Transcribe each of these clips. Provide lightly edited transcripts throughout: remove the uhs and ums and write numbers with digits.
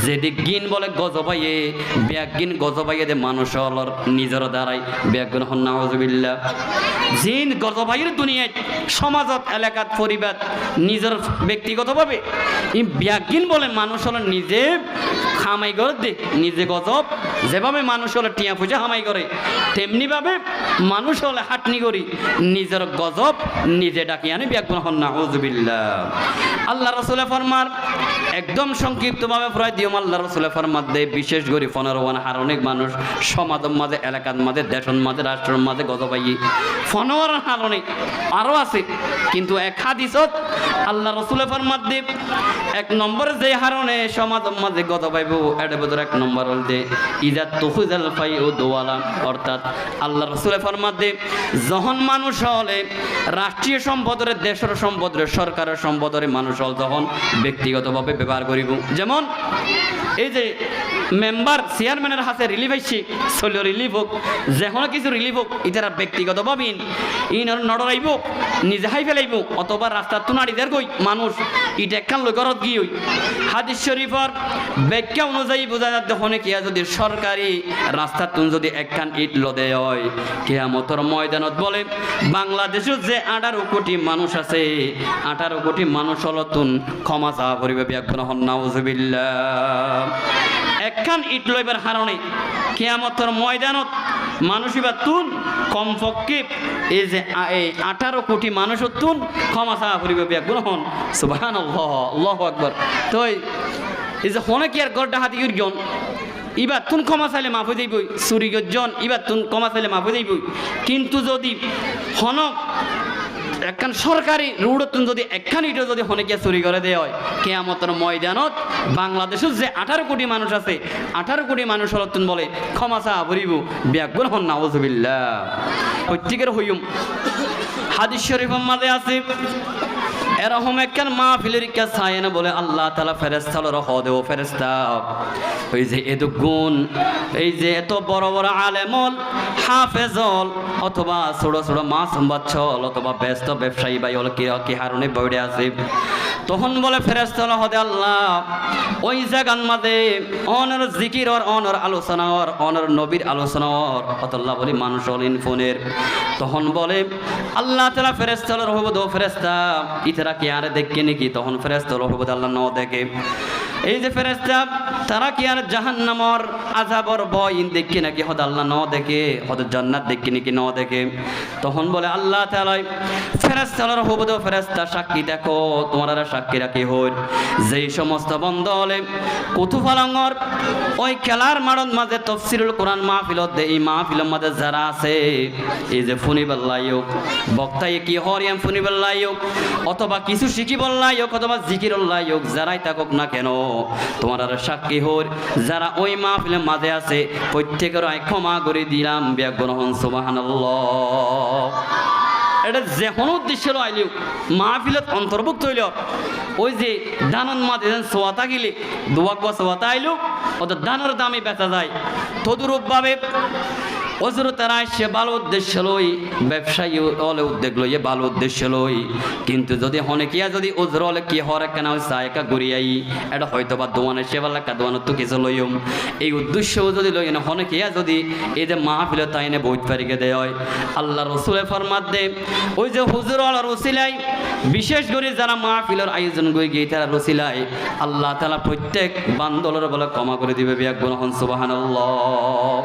যেদিক গিন বলে গজবাইয়ে ব্যাগিন গজবাইয়ে দে মানুষ হলর নিজের দ্বারাই ব্যাগুন হন নাউজুবিল্লাহ জিন গজবাইয়ের দুনিয়ায় সমাজত এলাকাত পরিবার নিজের ব্যক্তিগতভাবে ই ব্যাগিন বলে মানুষ হল নিজে খামাই করে দে নিজে গজব যেভাবে মানুষ হলে টিয়া পয়সা হামাই করে তেমনিভাবে মানুষ হলে হাটনি করি নিজের গজব নিজে ডাকি আনি ব্যাগুন হন নাউজুবিল্লাহ আল্লাহ রাসূলে ফরমার একদম সংক্ষিপ্তভাবে প্রায় দিয়ম আল্লাহ রাসূলে ফরমার দে বিশেষ করে 15 হার অনেক মানুষ সমাজের মাঝে এলাকার মাঝে দেশের মাঝে রাষ্ট্রের মাঝে গজবাই 15 হার অনেক আরও আছে কিন্তু এক হাদিসত আল্লাহ রাসূলে ফরমার দে এক নম্বর যে হারণে সমাজের মাঝে গজবাইব এটা বদর এক নম্বর হল যে ইজা তুফিজাল ফাইউ দোয়ালা অর্থাৎ আল্লাহ রাসূলে ফরমার দে যখন মানুষ হলে রাষ্ট্রীয় সম্পদের দেশের সম্পদের সরকারের সম্পদের মানুষ হল তখন ব্যক্তিগতভাবে ব্যবহার করিব যেমন এই যে মেম্বার চেয়ারম্যানের হাতে রিলিফ আইছে চলিও রিলিফ হোক যে কোনো কিছু রিলিফ হোক ইতারা ব্যক্তিগতভাবে নড়াইব নিজে হাই ফেলাইব অথবা রাস্তার তুনাড়িদের গই মানুষ ইটা একখান লোক ঘরত গিয়ে হাদিস শরীফর ব্যাখ্যা অনুযায়ী বোঝা যাচ্ছে হনে কিয়া যদি সরকারি রাস্তার তুন যদি একখান ইট লদে হয় কিয়ামতের ময়দানত বলে বাংলাদেশের যে 18 কোটি মানুষ আছে 18 কোটি মানুষ হলতুন ক্ষমা চাওয়া করিবে ব্যাখ্যা হন নাউজুবিল্লাহ একখান ইট লইবার হারণে কিয়ামতের ময়দানত মানুষই বা তুন কমপক্ষে এই যে 18 কোটি মানুষের তুন ক্ষমা চাওয়া করিবে ব্যাখ্যা হন সুবহানাল্লাহ আল্লাহু আকবার তো এই যে হনে কি আর গড়টা হাতি গিয়ে ইবার তুন ক্ষমা চাইলে মাফ হয়ে যাইবই চুরি গজন ইবার তুন ক্ষমা চাইলে মাফ হয়ে যাইবই কিন্তু যদি হনক একখান সরকারি রুডতুন যদি একখান ইটও যদি হনে গিয়ে চুরি করে দেওয়া হয় কিয়ামতের ময়দানত বাংলাদেশের যে 18 কোটি মানুষ আছে 18 কোটি মানুষ হলতুন বলে ক্ষমা চা ভরিব ব্যাগুন হন নাউজুবিল্লাহ প্রত্যেকের হইম হাদিস শরীফের মাঝে আছে এরকম একখান মাহফিলের ইচ্ছা চায় না বলে আল্লাহ তাআলা ফেরেশতা রহ দেও ফেরেশতা ওই যে এত গুণ এই যে এত বড় বড় আলেমল হাফেজল অথবা ছোট ছোট মাসুম বাচ্চল অথবা ব্যস্ত ব্যবসায়ী ভাই হল কি হারণে বইড়ে আছে তখন বলে ফেরেশতা রহ দে আল্লাহ ওই জায়গার মাঝে অনর জিকির আর অনর আলোচনা আর অনর নবীর আলোচনা আর আল্লাহ বলি মানুষ হলিন ফোনের তখন বলে আল্লাহ তাআলা ফেরেশতা রহ দেও ফেরেশতা ইতারা কি আর দেখে নাকি তখন ফেরেশতা রহব আল্লাহ ন দেখে এই যে ফেরেশতা তারা কি আর জাহান্নামর আযাবর ভয় দেখে নাকি হদ আল্লাহ ন দেখে হদ জান্নাত দেখে নাকি ন দেখে তখন বলে আল্লাহ তাআলা ফেরেশতা রহব দেও ফেরেশতা সাক্ষী দেখো তোমারা সাক্ষী রাখি হই যেই সমস্ত বন্ধ হলে কুতুফালঙ্গর ওই খেলার মাঠত মাঝে তাফসীরুল কোরআন মাহফিলত দে এই মাহফিলের মাঝে যারা আছে এই যে ফুনিবাল্লাইও বক্তায় কি হরিয়াম ফুনিবাল্লাইও অথবা কিছু শিখি বললাই হোক অথবা জিকিরল্লাই হোক যারাই থাকুক না কেন তোমার সাক্ষী হর যারা ওই মাহফিলের মাঝে আছে প্রত্যেকের ক্ষমা করে দিলাম ব্যাগুন হন সুবহানাল্লাহ এটা যে কোনো উদ্দেশ্য আইলেও মাহফিলত অন্তর্ভুক্ত হইল ওই যে দানন মাঝে সোয়াতা গেলে দুয়াক বা সোয়াতা আইলেও ওদের দানের দামে বেচা যায় তদুরূপভাবে ওজর তারা সে ভালো উদ্দেশ্য লই ব্যবসায়ী হলে উদ্যোগ লইয়ে ভালো উদ্দেশ্য লই কিন্তু যদি হনেকিয়া যদি ওজর হলে কি হরে কেন সায়কা ঘুরিয়াই এটা হয়তো বা দোয়ানে সেবালা কা দোয়ানো তো কিছু লইম এই উদ্দেশ্য যদি লই না হনেকিয়া যদি এই যে মাহফিলে তাইনে বহুত পারিকে দেয় হয় আল্লাহ রসুলে ফরমাত দে ওই যে হুজুর আল রসিলাই বিশেষ করে যারা মাহফিলের আয়োজন করে গিয়ে তারা রসিলাই আল্লাহ তাআলা প্রত্যেক বান্দলের বলে ক্ষমা করে দিবে বিয়াগুন হন সুবহানাল্লাহ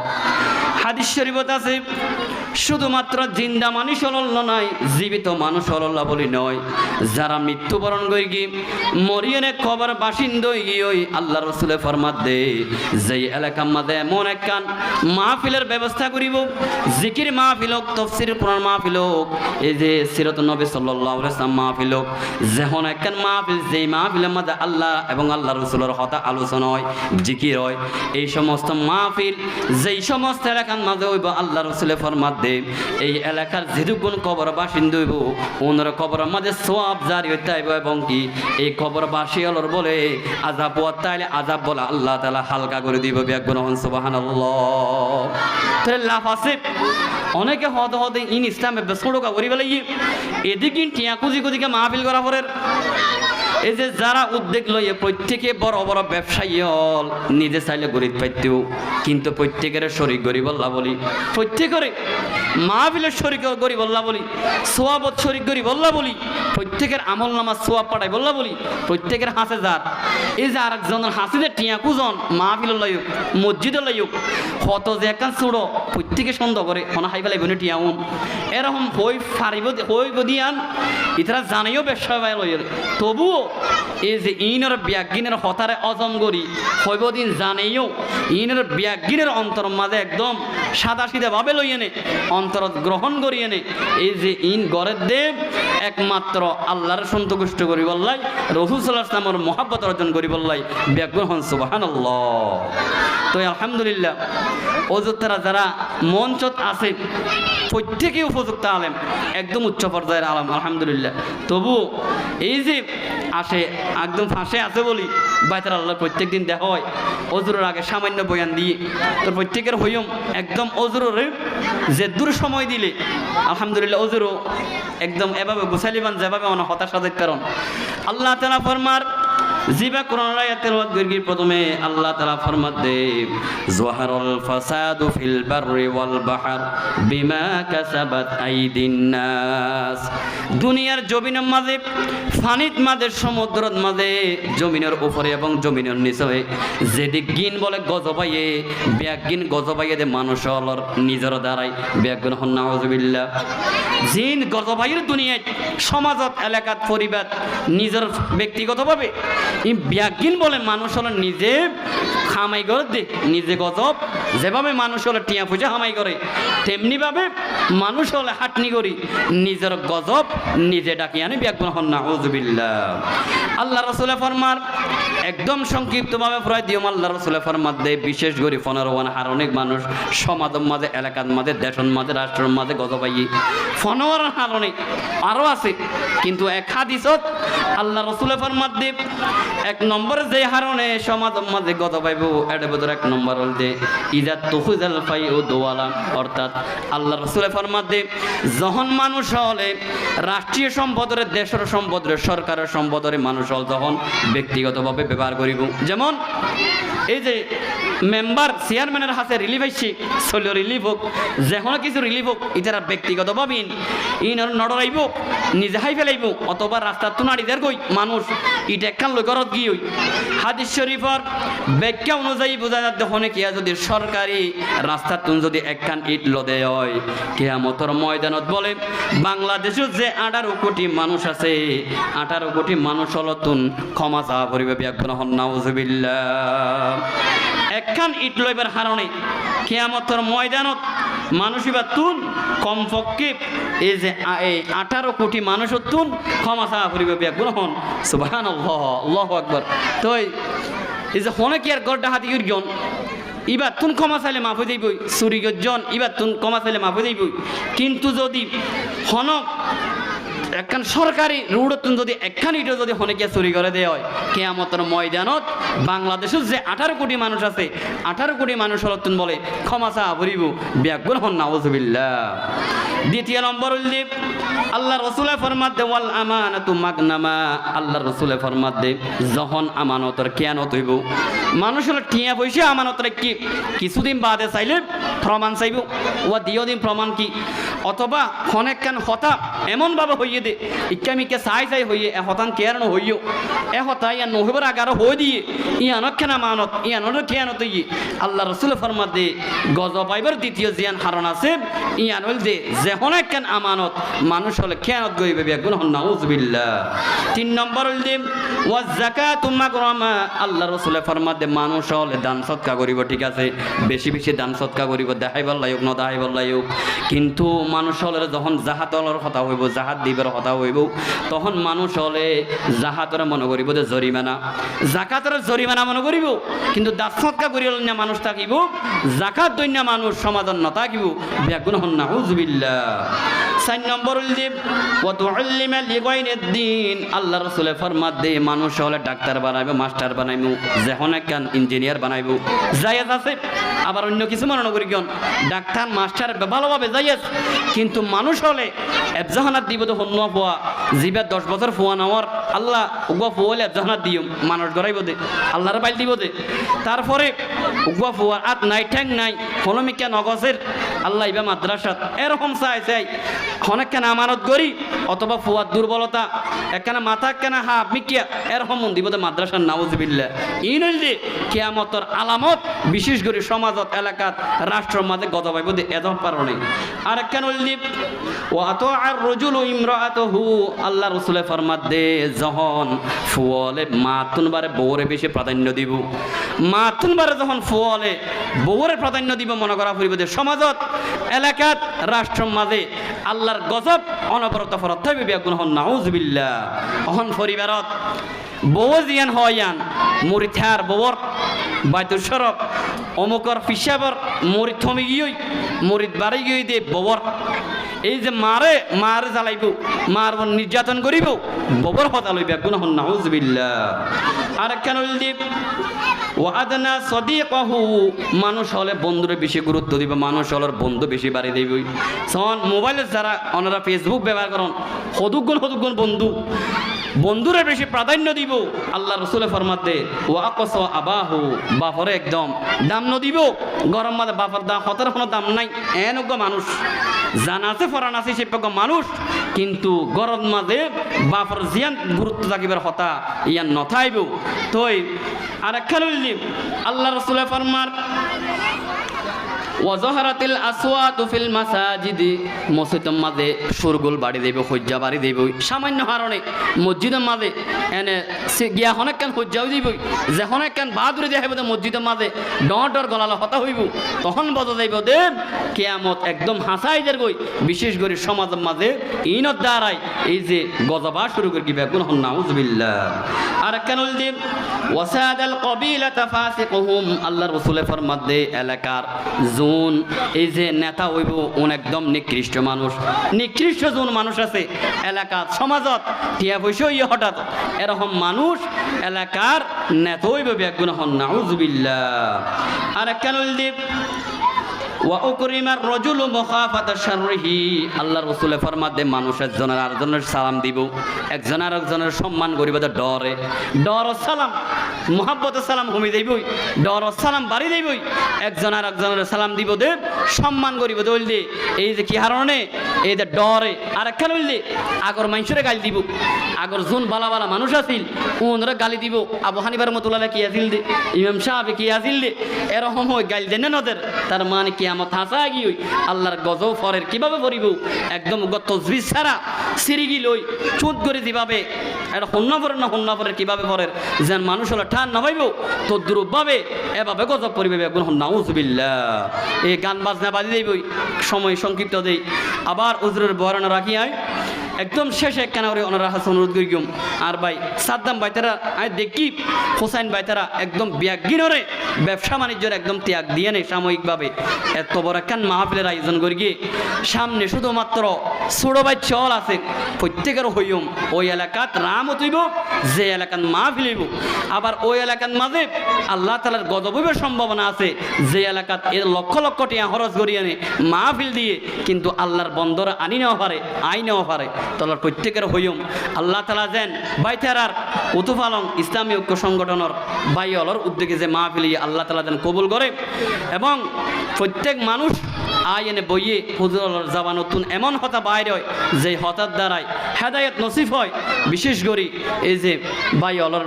হাদিস শরীফত আছে শুধুমাত্র জিন্দা মানুষ হল নয় জীবিত মানুষ হল বলি নয় যারা মৃত্যুবরণ করে গিয়ে মরিয়নে কবর বাসিন্দা গিয়ে আল্লাহ রসুলে ফরমাত দে যেই এলাকার মাঝে এমন একখান মাহফিলের ব্যবস্থা করিব জিকির মাহফিল হোক তাফসীর কোরআন মাহফিল হোক এই যে সিরাতুন নবী সাল্লাল্লাহু আলাইহি ওয়াসাল্লাম মাহফিল হোক যেমন একখান মাহফিল যেই মাহফিলের মাঝে আল্লাহ এবং আল্লাহ রসুলের কথা আলোচনা হয় জিকির হয় এই সমস্ত মাহফিল যেই সমস্ত এলাকার মাঝে হইব আল্লাহ রসুলে ফরমাত দে এই এলাকার যেটুকুন কবর বাসিন্দা হইব ওনার কবরের মাঝে সওয়াব জারি হইতে হইব এবং কি এই কবরবাসী হলর বলে আযাব তাইলে আযাব বলে আল্লাহ তাআলা হালকা করে দিব বিয়াগুন হন সুবহানাল্লাহ তাহলে লাভ আছে অনেকে হদ হদে ইন ইসলামে বেসড়কা করি বলে এদিকে টিয়া কুজি কুজিকে মাহফিল করা পরের এই যে যারা উদ্যোগ লইয়ে প্রত্যেকে বড় বড় ব্যবসায়ী হল নিজে চাইলে গরিব পাইতেও কিন্তু প্রত্যেকের শরীর গরিব আল্লাহ বলি প্রত্যেকের মাহফিলের শরীর গরিব আল্লাহ বলি সোয়াবত শরীর গরিব আল্লাহ বলি প্রত্যেকের আমল নামাজ সোয়াব পাঠাই বল্লা বলি প্রত্যেকের হাসে যার এই যে আর একজনের হাসিদের টিয়া কুজন মাহফিল লাইক মসজিদে লাইক কত যে একান চুড়ো প্রত্যেকে সন্দেহ করে কোন হাই ফেলাই বনে টিয়া এরকম হই ফারিব হইব দিয়ান ইতারা জানাইও ব্যবসা লইল তবুও এই যে ইনের ব্যাগিনের হতারে অজম করি হইব দিন জানেও ইনের ব্যাগিনের অন্তর মাঝে একদম সাদা সিধা ভাবে লই এনে অন্তর গ্রহণ করি এনে এই যে ইন গড়ের দেব একমাত্র আল্লাহর সন্তুষ্ট করি বললাই রাসূল সাল্লাল্লাহু আলাইহি ওয়াসাল্লামের মহব্বত অর্জন করি বললাই ব্যাগুন হন সুবহানাল্লাহ। তো আলহামদুলিল্লাহ অযুক্তরা যারা মঞ্চত আছে প্রত্যেকেই উপযুক্ত আলেম একদম উচ্চ পর্যায়ের আলেম আলহামদুলিল্লাহ। তবু এই যে আসে একদম ফাঁসে আছে বলি বাইতার আল্লাহ প্রত্যেক দিন দেখা হয় অজুরের আগে সামান্য বয়ান দিয়ে তো প্রত্যেকের হইম একদম অজুরের যে দূর সময় দিলে আলহামদুলিল্লাহ অজুরও একদম এভাবে গুছালিবান যেভাবে আমার হতাশা দেখতে কারণ আল্লাহ তাআলা ফরমার জিবা কোরআন আয়াতের গির প্রথমে আল্লাহ তাআলা ফরমাতে যুহারুল ফাসাদু ফিল বাররি ওয়াল বাহর বিমা কাসাবাত আইদিন নাস দুনিয়ার জমিনের মাঝে ফানিত মাঝে সমুদ্রের মাঝে জমিনের উপরে এবং জমিনের নিচে যেদিক গিন বলে গজবাইয়ে ব্যাগিন গজবাইয়ে দে মানুষ হলর নিজের দ্বারাই ব্যাগিন হন নাউজুবিল্লাহ জিন গজবাইয়ের দুনিয়ায় সমাজত এলাকাত পরিবার নিজের ব্যক্তিগতভাবে এই ব্যাগিন বলে মানুষ হলো নিজে খামাই করে দে নিজে গজব যেভাবে মানুষ হলো টিয়া পূজা হামাই করে তেমনিভাবে মানুষ হলে হাটনি করি নিজের গজব নিজে ডাকি আনি ব্যাগিন হন নাউজুবিল্লাহ। আল্লাহ রাসূল ফরমার একদম সংক্ষিপ্তভাবে প্রায় দিয়ম আল্লাহ রাসূল ফরমার দে বিশেষ করে 15 হার অনেক মানুষ সমাজের মাঝে এলাকার মাঝে দেশের মাঝে রাষ্ট্রের মাঝে গজবাই 15 হার অনেক আরও আছে কিন্তু এক হাদিসত আল্লাহ রাসূল ফরমার দে এক নম্বরে যে হারণে সমাজের মাঝে গত পাইব এর ভিতরে এক নম্বর হল যে ইজা তুহুজাল ফাইউ দোয়ালা অর্থাৎ আল্লাহ রাসূল ফরমাত দে যখন মানুষ হলে রাষ্ট্রীয় সম্পদের দেশের সম্পদের সরকারের সম্পদের মানুষ হল যখন ব্যক্তিগতভাবে ব্যবহার করিব যেমন এই যে মেম্বার চেয়ারম্যানের হাতে রিলিফ আইছে চলিও রিলিফ হোক যে কোনো কিছু রিলিফ হোক ইতারা ব্যক্তিগতভাবে ইনর নড়াইব নিজে হাই ফেলাইব অথবা রাস্তার তুনাড়িদের গই মানুষ ইট একখান লোক ঘরত গিয়ে হাদিস শরীফর ব্যাখ্যা অনুযায়ী বোঝা যাচ্ছে হনে কিয়া যদি সরকারি রাস্তার তুন যদি একখান ইট লদে হয় কিয়ামতের ময়দানত বলে বাংলাদেশে যে 18 কোটি মানুষ আছে 18 কোটি মানুষ হল তুন ক্ষমা চাওয়া করিবে ব্যাখ্যা হন নাউজুবিল্লাহ। একখান ইট লইবার হারণে কিয়ামতের ময়দানত মানুষই বা তুন কমপক্ষে এই যে 18 কোটি মানুষের তুন ক্ষমা চাওয়া করিবে ব্যাখ্যা হন সুবহানাল্লাহ আল্লাহু আকবার। তো এই যে হনে কি আর গড় ডাহাতি গিয়ন ইবার তুন ক্ষমা চাইলে মাফ হয়ে যাইবই চুরি গজন ইবার তুন ক্ষমা চাইলে মাফ হয়ে যাইবই কিন্তু যদি হনক একখান সরকারি রুডতুন যদি একখান ইটও যদি হনেকে চুরি করে দেওয়া হয় কিয়ামতের ময়দানত বাংলাদেশের যে 18 কোটি মানুষ আছে 18 কোটি মানুষ হলতুন বলে ক্ষমা চাওয়া করিব ব্যাগুন হন নাউজুবিল্লাহ। দ্বিতীয় নম্বর উল্লেখ আল্লাহ রসুলে ফরমাত দে ওয়াল আমানাতু মাগনামা আল্লাহ রসুলে ফরমাত দে যখন আমানতের কিয়ানত হইব মানুষ হলো টিয়া পয়সা আমানতের কি কিছুদিন বাদে চাইলে প্রমাণ চাইব ও দিও দিন প্রমাণ কি অথবা অনেকখান হতা এমনভাবে হইয়ে দে ইকামিকে চাই চাই হইয়ে এ হতান কেয়ারণ হইও এ হতা ইয়া নহইবার আগারও হয়ে দিয়ে ইয়ানক্ষান আমানত ইয়ানোর কিয়ানত হইয়ে আল্লাহ রসুলে ফরমাত দে গজ পাইবার দ্বিতীয় জিয়ান হারণ আছে ইয়ান হইল যে অনেকখান আমানত মানুষ হলে খেয়ানত গইবে বেগুন হন নাউজুবিল্লাহ। 3 নম্বর হইল যে ওয়াজ যাকাতু মাগরামা আল্লাহ রাসূলে ফরমাত দে মানুষ হলে দান সদকা করিব ঠিক আছে বেশি বেশি দান সদকা করিব দেখাইবার লাইক ন দেখাইবার লাইক কিন্তু মানুষ হলে যখন জাহাতর কথা হইব জাহাত দিবার কথা হইব তখন মানুষ হলে জাহাতরে মনে করিব যে জরিমানা যাকাতরে জরিমানা মনে করিব কিন্তু দান সদকা করিল না মানুষ থাকিব যাকাত দইনা মানুষ সমাধান ন থাকিব বেগুন হন নাউজুবিল্লাহ। 4 নম্বর হইল ওয়া তুআল্লিমা লিগাইরিদ দ্বীন আল্লাহ রাসূলে ফরমাত দে মানুষ হলে ডাক্তার বানাইবো মাস্টার বানাইবো যেহন একখান ইঞ্জিনিয়ার বানাইবো জায়েজ আছে আবার অন্য কিছু মনে করি গন ডাক্তার মাস্টার ভালোভাবে জায়েজ কিন্তু মানুষ হলে এফজাহানাত দিব তো হন্যা পোয়া জিবার 10 বছর ফোয়া নেওয়ার আল্লাহ উগুয়া ফুয়ালে এফজাহানাত দিও মানুষ গড়াইব দে আল্লাহর বাইল দিব দে তারপরে উগুয়া ফুয়া আত নাই ঠ্যাং নাই হলমিকা নগজের আল্লাহ ইবা মাদ্রাসাত এরকম চাই চাই অনেক কেন আমানত করি অথবা ফুয়ার দুর্বলতা একখানা মাথা কেন হা মিকিয়া এরকম মন দিব মাদ্রাসার নাউজুবিল্লাহ ই নইলে কিয়ামতর আলামত বিশেষ করে সমাজত এলাকাত রাষ্ট্রের মাঝে গজব আইব দে এদম পারণে আর কেন উল্লিপ ওয়া আতাআর রাজুলু ইমরাআতুহু আল্লাহ রাসূলে ফরমাত দে যখন ফুয়ালে মাতুনবারে বউরে বেশি প্রাধান্য দিব মাতুনবারে যখন ফুয়ালে বউরে প্রাধান্য দিব মনে করা ফুরিব দে সমাজত এলাকাত রাষ্ট্রের মাঝে আল্লাহর গজব অনবরত ফরত থাকবে বেগুন হন নাউজুবিল্লাহ অহন পরিবারত বউ জিয়ান হয়ান মুরিথার বউর বাইতুল শরফ অমুকর পিসাবর মরিদ থমি গিয়ে মরিদ বাড়ি গিয়ে দে ববর এই যে মারে জ্বালাইব মার নির্যাতন করিব ববর হতা লইবে গুণ হন নাউজুবিল্লাহ আর কেন দিব ওয়াদনা সদিকাহু মানুষ হলে বন্ধুরে বেশি গুরুত্ব দিব মানুষ হলের বন্ধু বেশি বাড়ি দেব সন মোবাইলে যারা ওনারা ফেসবুক ব্যবহার করেন হদুগুণ বন্ধুরে বেশি প্রাধান্য দিব আল্লাহ রসুলে ফরমাতে ওয়াকস আবাহু বাপরে একদম দাম ন দিব গরম মাঝে বাপর দাম হতার কোনো দাম নাই এনেক মানুষ জানা আছে ফরান আছে সে মানুষ কিন্তু গরম মাঝে বাপর জিয়ান গুরুত্ব থাকিবার হতা ইয়ান নথাইব তই আর একখান আল্লাহ রসুলে ফরমার ওয়াজহারাতিল আসওয়াতু ফিল মাসাজিদি মসজিদের মাঝে সুরগুল বাড়ি দেব হজ্জা বাড়ি দেব সামান্য কারণে মসজিদের মাঝে এনে গিয়া অনেকক্ষণ হজ্জাও দিব যখন একখান বাহাদুরি দেখাইব মসজিদের মাঝে ডর গলালা হতা হইব তখন বজা যাইব দেব কিয়ামত একদম হাসাই দের গই বিশেষ করে সমাজের মাঝে ইনত দ্বারাই এই যে গজবা শুরু করে কি বেগুন হন নাউজুবিল্লাহ আর একখান দেব ওয়াসাদাল কবিলাতা ফাসিকুহুম আল্লাহর রাসূলে ফরমাত দে এলাকার এই যে নেতা হইব উন একদম নিকৃষ্ট জন মানুষ আছে এলাকার সমাজত টিয়া পয়সা হঠাৎ এরকম মানুষ এলাকার নেতা হইব বেগুন হন নাউজুবিল্লাহ আর কেন দিব ওয়াউকরিমার রাজুলু মুখাফাতা শাররিহি আল্লাহর রাসূলে ফরমাত দে মানুষ একজনের আরেকজনের সালাম দিব একজন আরেকজনের সম্মান করিব ডরে সালাম মুহাব্বতে সালাম কমি যাইবই ডর সালাম বাড়ি যাইবই একজন আরেকজনের সালাম দিব দে সম্মান করিব দে এই যে কি হারণে এই যে ডরে আর একখান হইলে আগর মানুষরে গালি দিব আগর যোন বালা মানুষ আছিল ওনরা গালি দিব আবু হানিফার মতুল্লাহ কি আছিল দে ইমাম সাহেব কি আছিল দে এরকম হয় গালি দেন নদের তার মানে কি আমার হাসা গিয়ে আল্লাহর গজব ফরের কিভাবে পড়িব একদম তসবিহ ছাড়া সিরিগি লই চুত করে যেভাবে এটা হন্যা পরের কিভাবে পরের যেন মানুষ হলো ঠান না পাইব তো দ্রুপভাবে এভাবে গজব পড়িবে বেগুন হন নাউজুবিল্লাহ এই গান বাজনা বাজি দেবই সময় সংক্ষিপ্ত দেই আবার উজরের বর্ণনা রাখি আয় একদম শেষে কেন ওনারা হাসন অনুরোধ করি আর ভাই সাদ্দাম বাইতারা আয় দেখি হোসাইন বাইতারা একদম ব্যাগিনরে ব্যবসা বাণিজ্যের একদম ত্যাগ দিয়ে নেই সাময়িকভাবে এত বড় একখান মাহফিলের আয়োজন করি গিয়ে সামনে শুধুমাত্র ছোটো ভাই চল আছে প্রত্যেকের হইম ওই এলাকাত রাম হইব যে এলাকাত মাহফিল হইব আবার ওই এলাকার মাঝে আল্লাহ তালার গজবের সম্ভাবনা আছে যে এলাকাত এর লক্ষ টিয়া খরচ করিয়ে আনে মাহফিল দিয়ে কিন্তু আল্লাহর বন্দর আনি নেওয়া পারে আই নেওয়া পারে তলার প্রত্যেকের হইম আল্লাহ তালা যেন বাইতারার উতুফালং ইসলামী ঐক্য সংগঠনের বাইলর উদ্যোগে যে মাহফিলি আল্লাহ তালা যেন কবুল করে এবং প্রত্যেক মানুষ আইনে বইয়ে হুজুরের যাওয়া নতুন এমন হতা বাইরে হয় যে হতার দ্বারাই হেদায়ত নসিব হয় বিশেষ করে এই যে বাইলর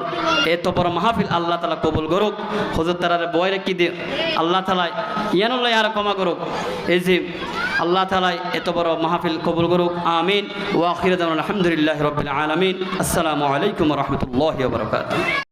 এত বড় মাহফিল আল্লাহ তালা কবুল করুক হুজুর তারারে বইরে কি দিয়ে আল্লাহ তালা ইয়ানুল্লাহ আর ক্ষমা করুক এই যে আল্লাহ তাআলা এত বড় মাহফিল কবুল করুক আমিন ওয়া আখিরু দাওয়ানা আলহামদুলিল্লাহি রাব্বিল আলামিন আসসালামু আলাইকুম ওয়া রাহমাতুল্লাহি ওয়া বারাকাতুহু।